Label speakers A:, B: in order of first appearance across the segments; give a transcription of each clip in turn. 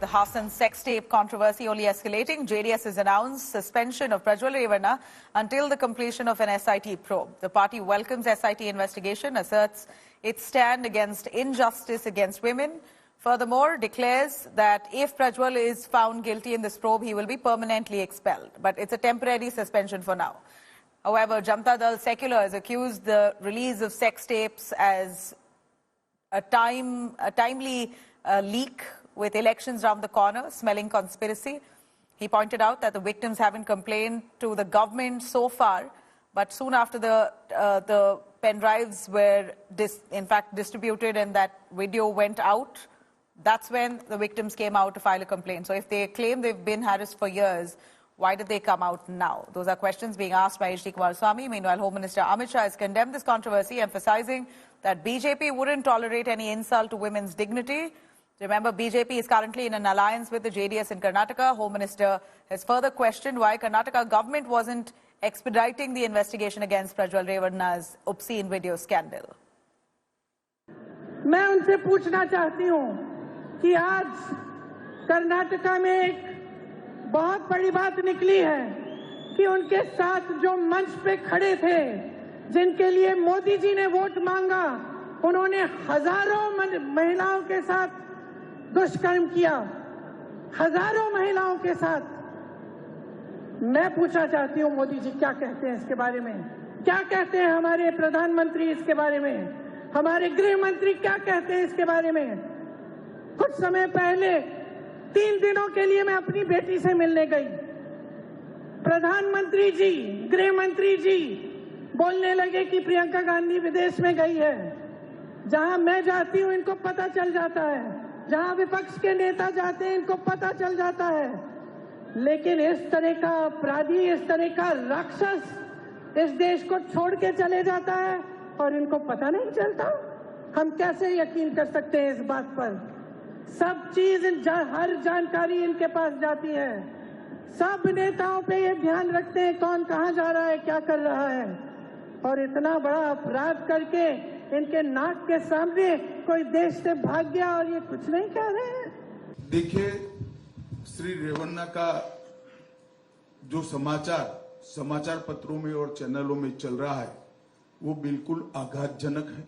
A: the Hassan sex tape controversy only escalating, JDS has announced suspension of Prajwal Revanna until the completion of an SIT probe. The party welcomes SIT investigation, asserts its stand against injustice against women. Furthermore, declares that if Prajwal is found guilty in this probe, he will be permanently expelled. But it's a temporary suspension for now. However, Janata Dal Secular has accused the release of sex tapes as a timely leak with elections around the corner, smelling conspiracy. He pointed out that the victims haven't complained to the government so far, but soon after the pen drives were in fact distributed and that video went out, that's when the victims came out to file a complaint. So if they claim they've been harassed for years, why did they come out now? Those are questions being asked by H.D. Kumaraswamy. Meanwhile, Home Minister Amit Shah has condemned this controversy, emphasizing that BJP wouldn't tolerate any insult to women's dignity. Remember, BJP is currently in an alliance with the JDS in Karnataka. Home Minister has further questioned why Karnataka government wasn't expediting the investigation against Prajwal Revanna's obscene video scandal.
B: मैं उनसे पूछना चाहती हूं कि आज कर्नाटका में एक बहुत बड़ी बात निकली है कि उनके साथ जो मंच पे खड़े थे, जिनके लिए मोदी जी ने वोट मांगा, उन्होंने हजारों महिलाओं के साथ दुष्कर्म किया, हजारों महिलाओं के साथ। मैं पूछना चाहती हूं मोदी जी क्या कहते हैं इसके बारे में, क्या कहते हैं हमारे प्रधानमंत्री इसके बारे में, हमारे गृह मंत्री क्या कहते हैं इसके बारे में। कुछ समय पहले 3 दिनों के लिए मैं अपनी बेटी से मिलने गई। प्रधानमंत्री जी, गृह मंत्री जी बोलने लगे कि प्रियंका गांधी विदेश में गई है। जहां मैं जाती हूं इनको पता चल जाता है, जहां विपक्ष के नेता जाते हैं इनको पता चल जाता है। लेकिन इस तरह का अपराधी, इस तरह का राक्षस इस देश को छोड़ के चले जाता है और इनको पता नहीं चलता। हम कैसे यकीन कर सकते हैं इस बात पर? सब चीज, हर जानकारी इनके पास जाती है। सब नेताओं पे ये ध्यान रखते हैं कौन कहां जा रहा है, क्या कर रहा है। और इतना बड़ा अपराध करके इनके नाक के सामने कोई देश से भाग गया और ये कुछ नहीं कह रहे हैं।
C: देखिए, श्री रेवन्ना का जो समाचार पत्रों में और चैनलों में चल रहा है वो बिल्कुल आघातजनक है।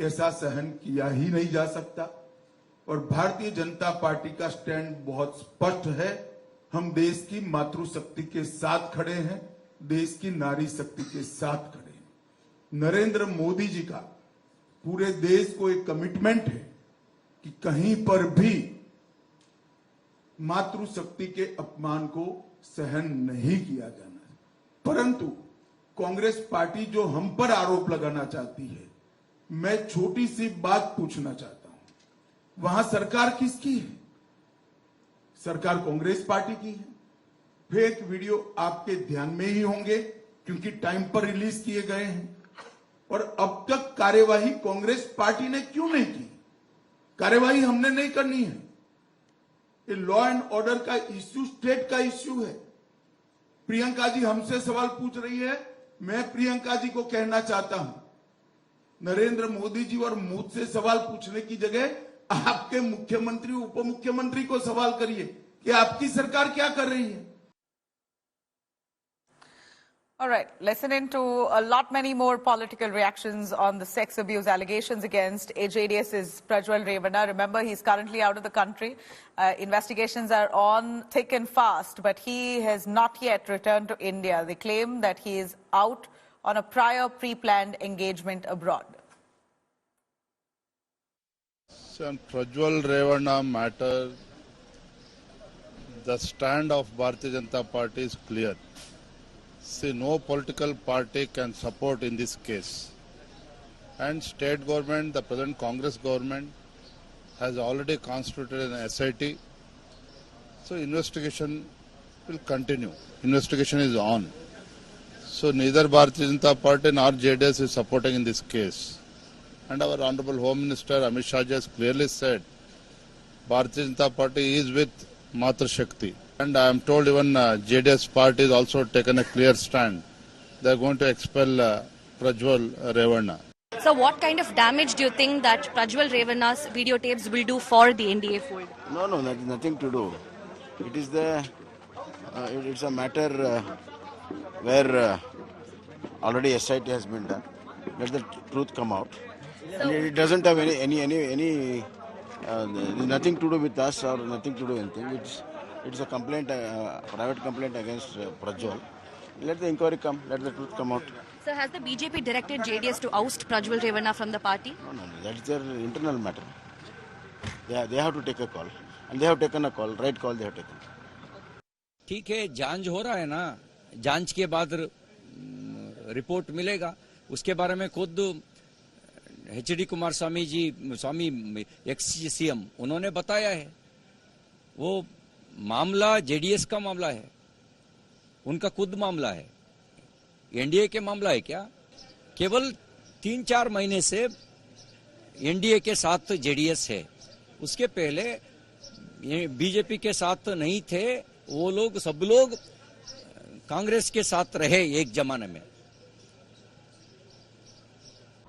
C: ऐसा सहन किया ही नहीं जा सकता। और भारतीय जनता पार्टी का स्टैंड बहुत स्पष्ट है। हम देश की मातृशक्ति के साथ खड़े हैं, देश की नारी शक्ति के साथ खड़े हैं। नरेंद्र मोदी जी का पूरे देश को एक कमिटमेंट है कि कहीं पर भी मातृशक्ति के अपमान को सहन नहीं किया जाना। परंतु कांग्रेस पार्टी जो हम पर आरोप लगाना चाहती है, मैं छोटी सी बात पूछना चाहता हूं, वहां सरकार किसकी है? सरकार कांग्रेस पार्टी की है। फेक वीडियो आपके ध्यान में ही होंगे क्योंकि टाइम पर रिलीज किए गए हैं। और अब तक कार्यवाही कांग्रेस पार्टी ने क्यों नहीं की? कार्यवाही हमने नहीं करनी है। ये लॉ एंड ऑर्डर का इश्यू स्टेट का इश्यू है। प्रियंका जी हमसे सवाल पूछ रही है, मैं प्रियंका जी को कहना चाहता हूं, नरेंद्र मोदी जी और मुझसे सवाल पूछने की जगह आपके मुख्यमंत्री, उप मुख्यमंत्री को सवाल करिए कि आपकी सरकार क्या कर रही है।
A: All right, listening to a lot many more political reactions on the sex abuse allegations against JDS's Prajwal Revanna. Remember, he's currently out of the country. Investigations are on thick and fast, but he has not yet returned to India. They claim that he is out on a prior pre-planned engagement abroad.
D: So on Prajwal Revanna matter, the stand of Bharatiya Janata Party is clear. See, no political party can support in this case. And state government, the present Congress government, has already constituted an SIT. So investigation will continue. Investigation is on. So neither Bharatiya Janata Party nor JDS is supporting in this case. And our Honorable Home Minister Amit Shah has clearly said, Bharatiya Janata Party is with Matra Shakti. And I am told even JDS party has also taken a clear stand. They are going to expel Prajwal Revanna.
E: So what kind of damage do you think that Prajwal Revanna's videotapes will do for the NDA fold?
F: No, nothing to do. It is it's a matter where already SIT has been done. Let the truth come out. And it doesn't have any nothing to do with us or nothing to do anything. It's a complaint, private complaint against Prajwal. Let the inquiry come. Let the truth come out.
E: So has the BJP directed JDS to oust Prajwal Revanna from the party?
F: No. That's their internal matter. They have to take a call. And they have taken a call. Right call they have taken.
G: ठीक है, जांच हो रहा है ना, जांच के बाद रिपोर्ट मिलेगा, उसके बारे में खुद HD कुमार स्वामी एक्स CM उन्होंने बताया है, वो मामला JDS का मामला है, उनका खुद मामला है, NDA के मामला है क्या? केवल 3-4 महीने से NDA के साथ JDS है, उसके पहले बीजेपी के साथ नहीं थे, वो लोग सब लोग कांग्रेस के साथ रहे एक जमाने में।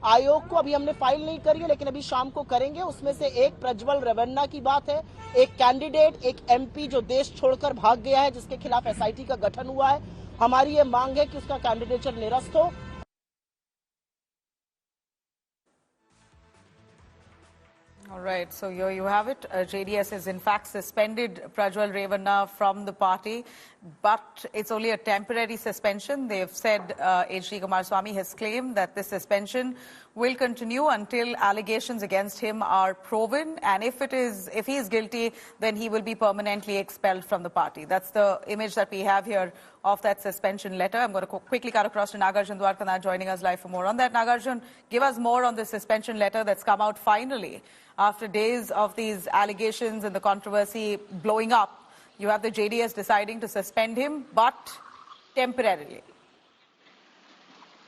H: आयोग को अभी हमने फाइल नहीं करी है, लेकिन अभी शाम को करेंगे। उसमें से एक प्रज्वल रेवन्ना की बात है, एक कैंडिडेट, एक MP जो देश छोड़कर भाग गया है, जिसके खिलाफ SIT का गठन हुआ है। हमारी ये मांग है कि उसका कैंडिडेचर निरस्त हो।
A: All right, so here you have it. JDS has in fact suspended Prajwal Revanna from the party, but it's only a temporary suspension. They've said HD Kumaraswamy has claimed that this suspension will continue until allegations against him are proven, and if he is guilty, then he will be permanently expelled from the party. That's the image that we have here of that suspension letter. I'm going to quickly cut across to Nagarjun Dwarkanath joining us live for more on that. Nagarjun, give us more on the suspension letter that's come out finally after days of these allegations and the controversy blowing up. You have the JDS deciding to suspend him, but temporarily.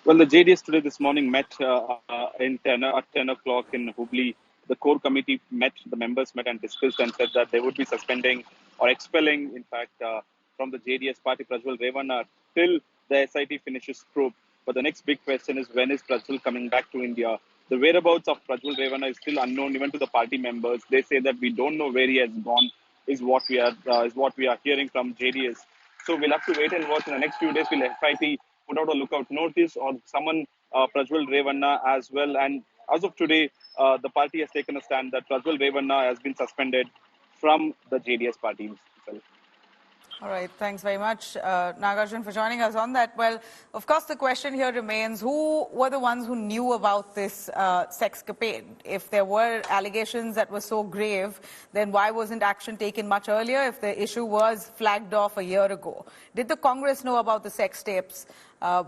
I: Well, the JDS today this morning met at 10 o'clock in Hubli. The core committee met, the members met and discussed and said that they would be suspending or expelling, in fact, from the JDS party, Prajwal Revanna, till the SIT finishes probe. But the next big question is, when is Prajwal coming back to India? The whereabouts of Prajwal Revanna is still unknown even to the party members. They say that we don't know where he has gone, is what we are hearing from JDS. So we'll have to wait and watch. In the next few days, will SIT put out a lookout notice or summon Prajwal Revanna as well? And as of today, the party has taken a stand that Prajwal Revanna has been suspended from the JDS party itself.
A: All right, thanks very much, Nagarjun, for joining us on that. Well, of course, the question here remains, who were the ones who knew about this sexcapade? If there were allegations that were so grave, then why wasn't action taken much earlier if the issue was flagged off a year ago? Did the Congress know about the sex tapes?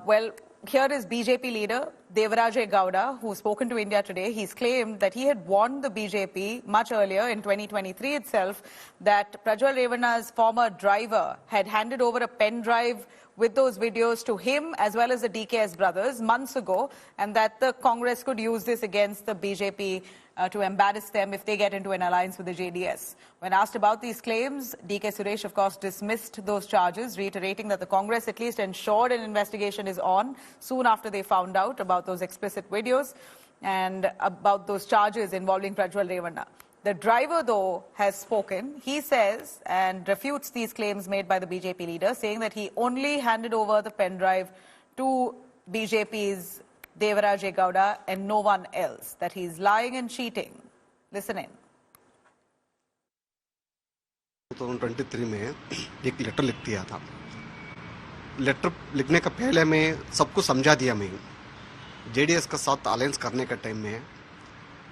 A: Well, here is BJP leader Devaraja Gowda, who's spoken to India today. He's claimed that he had warned the BJP much earlier in 2023 itself that Prajwal Revanna's former driver had handed over a pen drive with those videos to him as well as the DKS brothers months ago, and that the Congress could use this against the BJP to embarrass them if they get into an alliance with the JDS. When asked about these claims, DK Suresh, of course, dismissed those charges, reiterating that the Congress at least ensured an investigation is on soon after they found out about those explicit videos and about those charges involving Prajwal Revanna. The driver, though, has spoken. He says and refutes these claims made by the BJP leader, saying that he only handed over the pen drive to BJP's Devaraja Gowda and no one else, that he's lying and cheating. Listen in.
J: 2023 में एक letter लिख दिया था। Letter लिखने का पहले मैं सबको समझा दिया। मैं जेडीएस के साथ अलायंस करने का टाइम में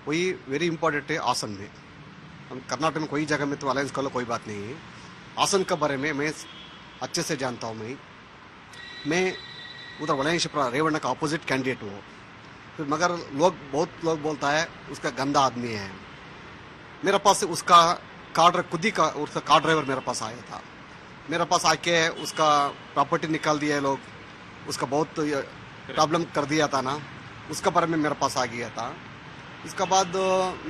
J: वही वेरी इंपॉर्टेंट है आसन में। हम कर्नाटक में कोई जगह में तो अलायंस कर लो, कोई बात नहीं है। आसन के बारे में मैं अच्छे से जानता हूँ। मैं उधर वलयेश रेवण्णा का अपोजिट कैंडिडेट हूँ, फिर मगर बहुत लोग बोलता है उसका गंदा आदमी है। मेरे पास से उसका उसका कार ड्राइवर मेरे पास आया था। मेरे पास आके उसका प्रॉपर्टी निकाल दिया लोग, उसका बहुत प्रॉब्लम कर दिया था ना, उसका बारे में मेरे पास आ गया था। इसके बाद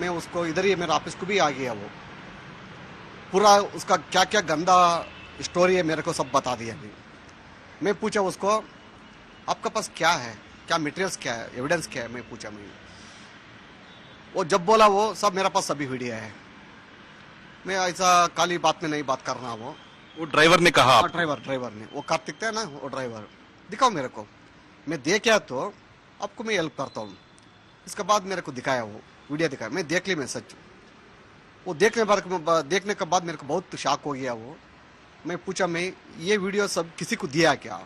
J: मैं उसको इधर ही मेरे ऑफिस को भी आ गया। वो पूरा उसका क्या क्या गंदा स्टोरी है मेरे को सब बता दिया। मैं पूछा उसको, आपका पास क्या है, क्या मटेरियल्स क्या है, एविडेंस क्या है, मैं पूछा। मैं वो जब बोला वो सब मेरे पास सभी वीडियो है। मैं ऐसा काली बात में नहीं बात करना। वो
K: ड्राइवर ने कहा?
J: ड्राइवर ने, वो कार्तिक था ना, वो ड्राइवर। दिखाओ मेरे को, मैं देखा तो आपको मैं हेल्प करता हूँ। इसके बाद मेरे को दिखाया, वो वीडियो दिखाया, मैं देख ली, मैं सच वो देखने के बाद मेरे को बहुत शॉक हो गया। वो मैं पूछा, मैं ये वीडियो सब किसी को दिया क्या?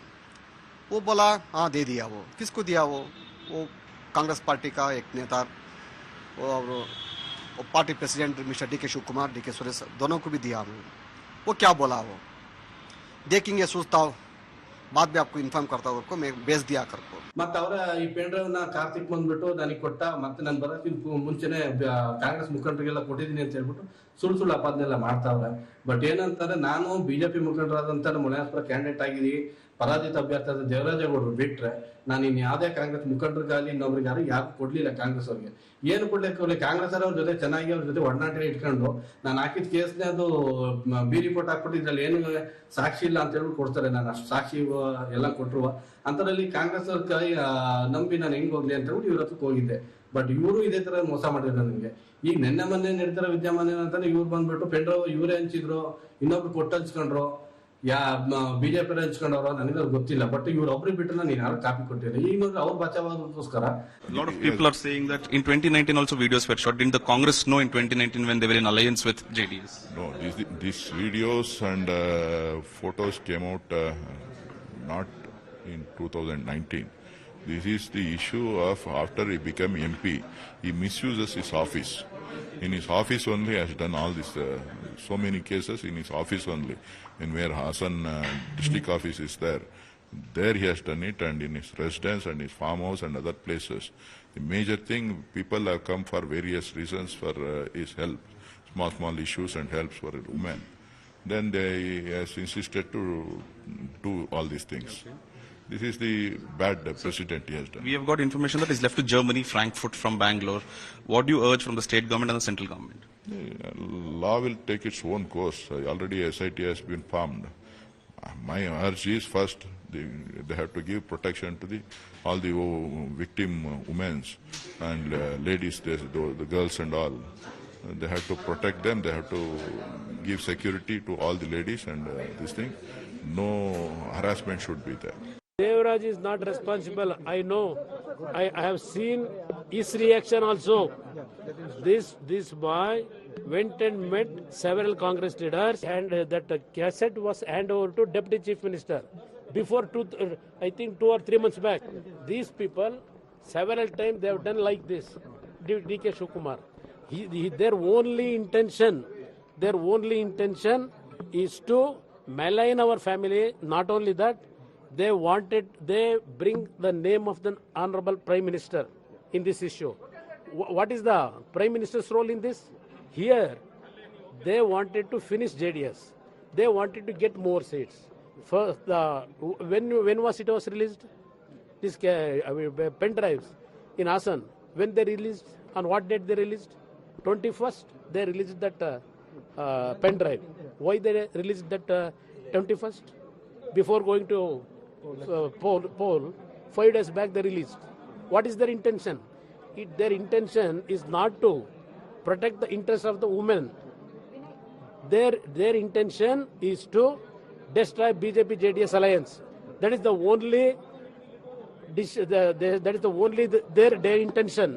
J: वो बोला हाँ दे दिया। वो किसको दिया? वो कांग्रेस पार्टी का एक नेता और वो पार्टी प्रेसिडेंट मिस्टर डी के शिव कुमार, डी के सुरेश, दोनों को भी दिया। वो क्या बोला वो देखेंगे, सोचता हूँ बाद में आपको इन्फॉर्म करता हूँ। मैं बेच दिया करको
L: ಮತ್ತೆ ಅವರ ಈ ಪೆನ್ ಡ್ರೈವ್ ನ ಕಾರ್ತಿಕ್ ಬಂದ್ಬಿಟ್ಟು ನನಗೆ ಕೊಟ್ಟ, ಮತ್ತೆ ನಾನು ಬರೋಕ್ಕಿಂತ ಮುಂಚೆನೆ ಕಾಂಗ್ರೆಸ್ ಮುಖಂಡರಿಗೆಲ್ಲ ಕೊಟ್ಟಿದ್ದೀನಿ ಅಂತ ಹೇಳ್ಬಿಟ್ಟು ಸುಳ್ಳು ಅಪಾದನೆಲ್ಲ ಮಾಡ್ತಾವ್ರೆ. ಬಟ್ ಏನಂತಾರೆ, ನಾನು ಬಿಜೆಪಿ ಮುಖಂಡರಾದಂತ ಮುನಿಯಾಸ್ಪುರ ಕ್ಯಾಂಡಿಡೇಟ್ ಆಗಿದ್ದೀವಿ, ಪರಾಜಿತ ಅಭ್ಯರ್ಥಿ ಆದ ದೇವರಾಜೇಗೌಡರು ಬಿಟ್ರೆ ನಾನು ಇನ್ ಯಾವುದೇ ಕಾಂಗ್ರೆಸ್ ಮುಖಂಡರಿಗಾಗಲಿ ಇನ್ನೊಬ್ರಿಗಾರು ಯಾರು ಕೊಡ್ಲಿಲ್ಲ ಕಾಂಗ್ರೆಸ್ ಅವ್ರಿಗೆ. ಏನು ಕೊಡ್ಲಿಕ್ಕೆ ಕಾಂಗ್ರೆಸ್ ಅವ್ರ ಜೊತೆ ಚೆನ್ನಾಗಿ ಅವ್ರ ಜೊತೆ ಒಡನಾಟ ಇಟ್ಕೊಂಡು ನಾನು ಹಾಕಿದ ಕೇಸ್ನೇ ಅದು ಬಿ ರಿಪೋರ್ಟ್ ಹಾಕ್ಬಿಟ್ಟು ಇದ್ರಲ್ಲಿ ಏನು ಸಾಕ್ಷಿ ಇಲ್ಲ ಅಂತ ಹೇಳ್ಬಿಟ್ಟು ಕೊಡ್ತಾರೆ. ನಾನು ಅಷ್ಟು ಸಾಕ್ಷಿ ಎಲ್ಲ ಕೊಟ್ಟರು ಅಂತರಲ್ಲಿ ಕಾಂಗ್ರೆಸ್ ಅವ್ರ ಕೈ ನಂಬಿ ನಾನು ಹೆಂಗ್ ಹೋಗ್ಲಿ ಅಂತ ಹೇಳ್ಬಿಟ್ಟು ಇವ್ರ ಹತ್ರಕ್ಕೆ ಹೋಗಿದ್ದೆ. ಬಟ್ ಇವರು ಇದೇ ತರ ಮೋಸ ಮಾಡಿದ್ರು ನನಗೆ. ಈಗ ನೆನ್ನೆ ಮೊನ್ನೆ ನಡೆದಿರೋ ವಿದ್ಯಮಾನ ಏನಂತಾನೆ, ಇವ್ರು ಬಂದ್ಬಿಟ್ಟು ಪೆನ್ ಡ್ರೈವ್ ಇವರೇ ಹಂಚಿದ್ರು, ಇನ್ನೊಬ್ರು ಕೊಟ್ಟು ಹಂಚ್ಕೊಂಡ್ರು, ಬಿಜೆಪಿ ಹಂಚ್ಕೊಂಡವ್ರು, ನನಗೆ ಗೊತ್ತಿಲ್ಲ. ಬಟ್ ಇವ್ರೊಬ್ರಿಗೆ ಬಿಟ್ಟು ನಾನು ಯಾರು ಕಾಪಿ ಕೊಟ್ಟಿಲ್ಲ. ಈಗ ನೋಡ್ರಿ ಅವ್ರು ಬಚಾವಾಗೋಸ್ಕರ
K: lot of people are saying that in 2019 also videos were shot. Didn't the Congress know in 2019 when they were in alliance with JDS?
M: No, these videos and photos came out not in 2019. This is the issue of after he became MP, he misuses his office. In his office only has done all this, so many cases in his office only. And where Hassan district office is there he has done it, and in his residence and his farmhouse and other places. The major thing, people have come for various reasons for his help, small issues and helps for women. Then they has insisted to do all these things. This is the bad president he has done.
K: We have got information that he's left to Germany, Frankfurt from Bangalore. What do you urge from the state government and the central government?
M: Law will take its own course. Already SIT has been formed. My urge is first, they have to give protection to all the victim women and ladies, the girls and all. They have to protect them. They have to give security to all the ladies and this thing. No harassment should be there.
N: Devraj is not responsible. I know. I have seen his reaction also. This boy went and met several Congress leaders, and that cassette was handed over to Deputy Chief Minister before I think 2 or 3 months back. These people several times they have done like this. D.K. Shiv Kumar. Their only intention is to malign our family. Not only that, they bring the name of the Honorable Prime Minister in this issue. What is the Prime Minister's role in this? Here, they wanted to finish JDS. They wanted to get more seats. First, when was it released? This pen drives in Hassan. When they released? On what date they released? 21st. They released that pen drive. Why they released that 21st? Before going to poll, 5 days back they released. What is their intention? Their intention is not to protect the interests of the women. Their intention is to destroy BJP JDS alliance. That is the only their intention.